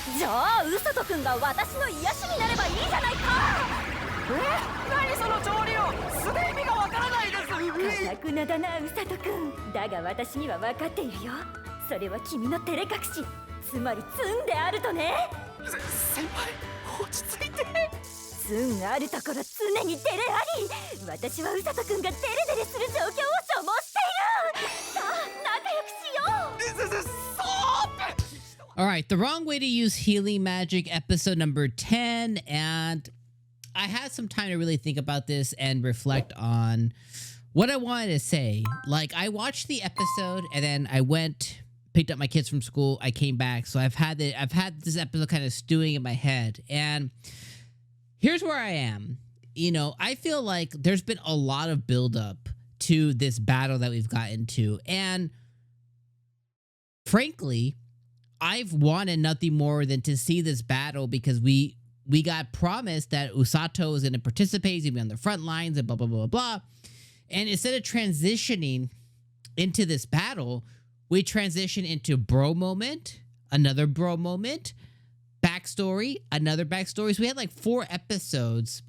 じゃあウサト君が私の癒しになればいいじゃないか。何その調理を素で意味がわからないです。かたくなだなウサト君。だが私には分かっているよ。それは君の照れ隠し、つまりツンであるとね。先輩落ち着いて。ツンあるところ常に照れあり。私はウサト君がデレデレする状況を所望している。さあ仲良くしよう。Alright, the wrong way to use healing magic, episode number 10, and I had some time to really think about this and reflect on what I wanted to say. Like, I watched the episode and then I went, picked up my kids from school, I came back, so I've had this episode kind of stewing in my head, and here's where I am. You know, I feel like there's been a lot of buildup to this battle that we've gotten to, and frankly, I've wanted nothing more than to see this battle because we got promised that Usato was going to participate, he's going to be on the front lines and blah, blah, blah, blah. And instead of transitioning into this battle, we transition into bro moment, another bro moment, backstory, another backstory. So we had like 4 episodes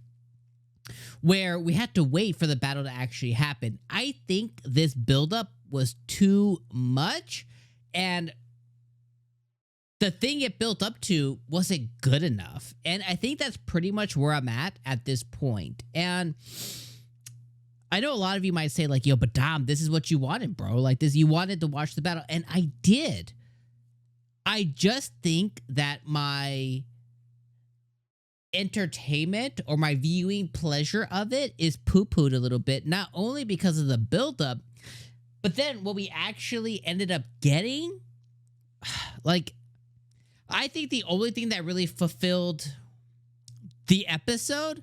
where we had to wait for the battle to actually happen. I think this buildup was too much, and the thing it built up to wasn't good enough. And I think that's pretty much where I'm at this point. And I know a lot of you might say like, yo, but Dom, this is what you wanted, bro. Like this, you wanted to watch the battle. And I did. I just think that my entertainment or my viewing pleasure of it is poo-pooed a little bit. Not only because of the buildup, but then what we actually ended up getting, like, I think the only thing that really fulfilled the episode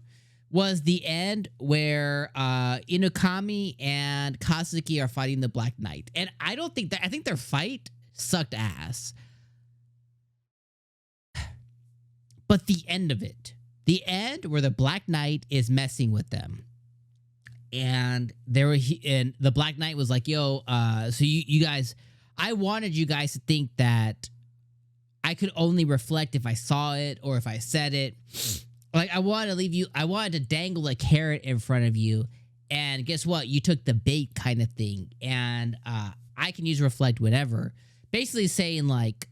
was the end where Inukami and Kazuki are fighting the Black Knight. And I don't think that, I think their fight sucked ass. But the end of it, the end where the Black Knight is messing with them. And and the Black Knight was like, yo, so you guys, I wanted you guys to think that I could only reflect if I saw it or if I said it. Like, I wanted to leave you, I wanted to dangle a carrot in front of you. And guess what? You took the bait kind of thing. And I can use reflect whenever. Basically saying like,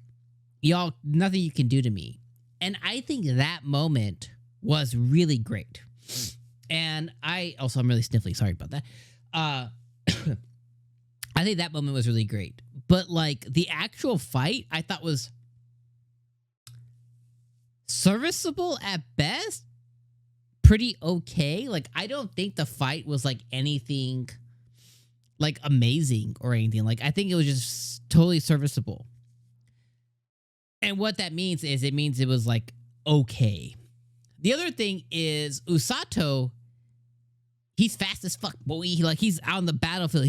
y'all, nothing you can do to me. And I think that moment was really great. And I'm really sniffly. Sorry about that. I think that moment was really great. But like the actual fight, I thought was serviceable at best, pretty okay. Like, I don't think the fight was like anything like amazing or anything. Like, I think it was just totally serviceable. And what that means is it means it was like okay. The other thing is Usato, he's fast as fuck, boy. He's out on the battlefield.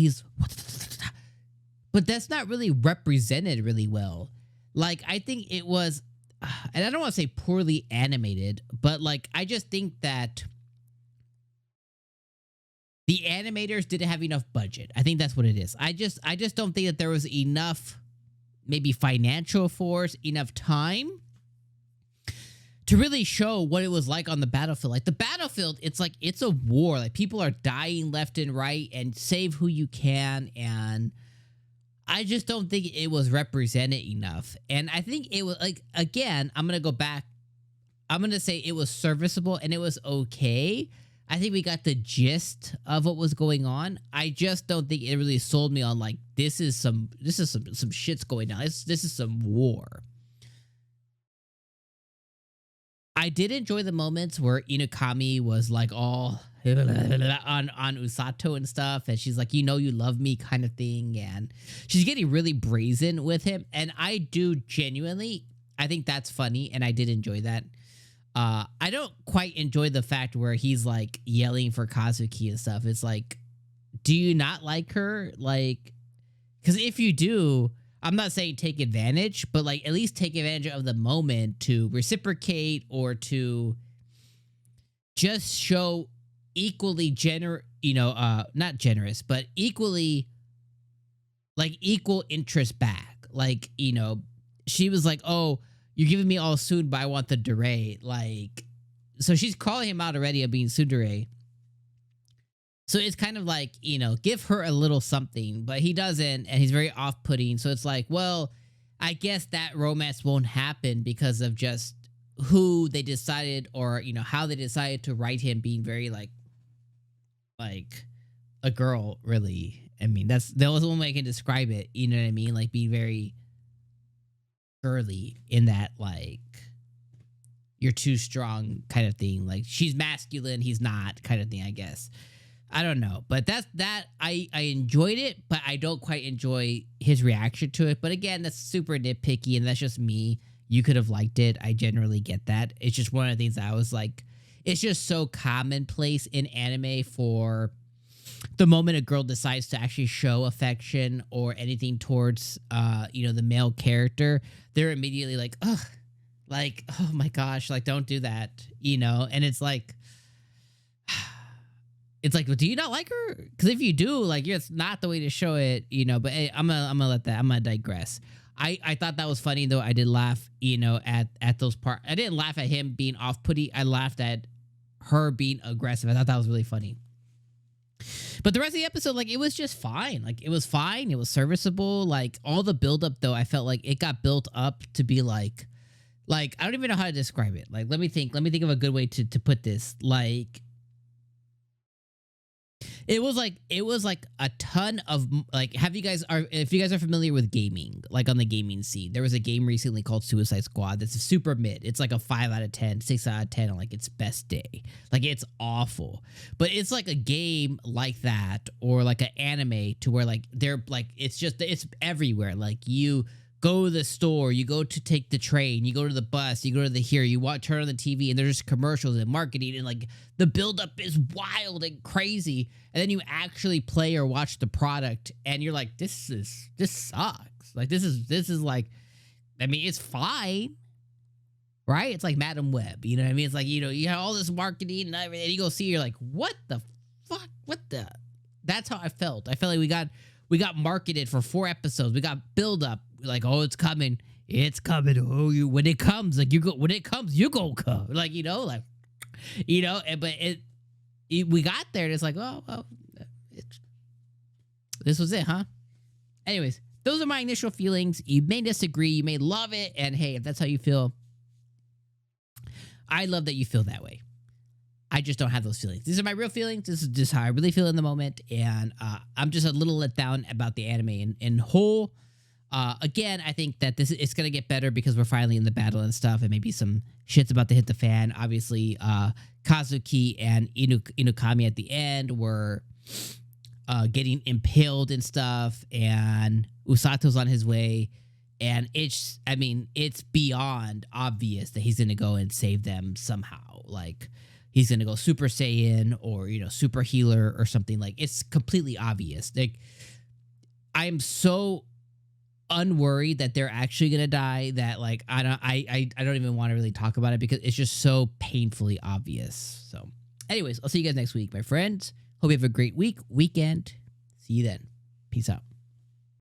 But that's not really represented really well. Like, I think it was, and I don't want to say poorly animated, but like, I just think that the animators didn't have enough budget. I think that's what it is. I just don't think that there was enough, maybe financial force, enough time to really show what it was like on the battlefield. Like the battlefield, it's like, it's a war. Like people are dying left and right, and save who you can. And I just don't think it was represented enough. And I think it was like, again, I'm going to go back. I'm going to say it was serviceable and it was okay. I think we got the gist of what was going on. I just don't think it really sold me on like, this is some shit's going on. This is some war. I did enjoy the moments where Inukami was like all on Usato and stuff, and she's like, you know, you love me kind of thing, and she's getting really brazen with him, and I do genuinely, I think that's funny, and I did enjoy that. I don't quite enjoy the fact where he's like yelling for Kazuki and stuff. It's like, do you not like her? Like, because if you do, I'm not saying take advantage, but like at least take advantage of the moment to reciprocate or to just show equally not generous, but equally like equal interest back. Like, you know, she was like, oh, you're giving me all soon, but I want the dure. Like, so she's calling him out already of being tsundere. So it's kind of like, you know, give her a little something, but he doesn't, and he's very off-putting. So it's like, well, I guess that romance won't happen because of just who they decided, or, you know, how they decided to write him being very like a girl, really. I mean, that's the only way I can describe it. You know what I mean? Like, be very girly in that, like, you're too strong kind of thing. Like, she's masculine, he's not kind of thing, I guess. I don't know. But I enjoyed it, but I don't quite enjoy his reaction to it. But again, that's super nitpicky, and that's just me. You could have liked it. I generally get that. It's just one of the things that I was like, it's just so commonplace in anime for the moment a girl decides to actually show affection or anything towards, you know, the male character, they're immediately like, ugh, like, oh my gosh, like, don't do that, you know? And it's like, well, do you not like her? Because if you do, like, it's not the way to show it, you know? But hey, I'm gonna digress. I thought that was funny, though. I did laugh, you know, at those parts. I didn't laugh at him being off-putty. I laughed at her being aggressive. I thought that was really funny. But the rest of the episode, like, it was just fine. Like, it was fine. It was serviceable. Like, all the buildup, though, I felt like it got built up to be like, I don't even know how to describe it. Like, let me think of a good way to put this. Like, it was like a ton of, like, if you guys are familiar with gaming, like on the gaming scene, there was a game recently called Suicide Squad that's super mid. It's like a 5 out of 10, 6 out of 10 on like its best day. Like, it's awful. But it's like a game like that, or like an anime to where like they're like, it's everywhere. Like, you go to the store, you go to take the train, you go to the bus, you go to turn on the TV, and there's just commercials and marketing, and like the buildup is wild and crazy. And then you actually play or watch the product, and you're like, this sucks. Like, this is like, I mean, it's fine, right? It's like Madam Web, you know what I mean? It's like, you know, you have all this marketing and everything, and you go see, you're like, what the fuck? That's how I felt. I felt like we got marketed for 4 episodes. We got buildup. Like, oh, it's coming. It's coming. Oh, when it comes, like, when it comes, you go come. Like, you know, like, you know, but we got there, and it's like, oh, this was it, huh? Anyways, those are my initial feelings. You may disagree. You may love it. And hey, if that's how you feel, I love that you feel that way. I just don't have those feelings. These are my real feelings. This is just how I really feel in the moment. And I'm just a little let down about the anime in whole. Again, I think that it's going to get better because we're finally in the battle and stuff, and maybe some shit's about to hit the fan. Obviously, Kazuki and Inukami at the end were getting impaled and stuff, and Usato's on his way. And it's beyond obvious that he's going to go and save them somehow. Like, he's going to go Super Saiyan or, you know, Super Healer or something. Like, it's completely obvious. Like, I'm so unworried that they're actually gonna die that, like, I don't even want to really talk about it because it's just so painfully obvious. So anyways, I'll see you guys next week, my friends. Hope you have a great weekend. See you then. Peace out.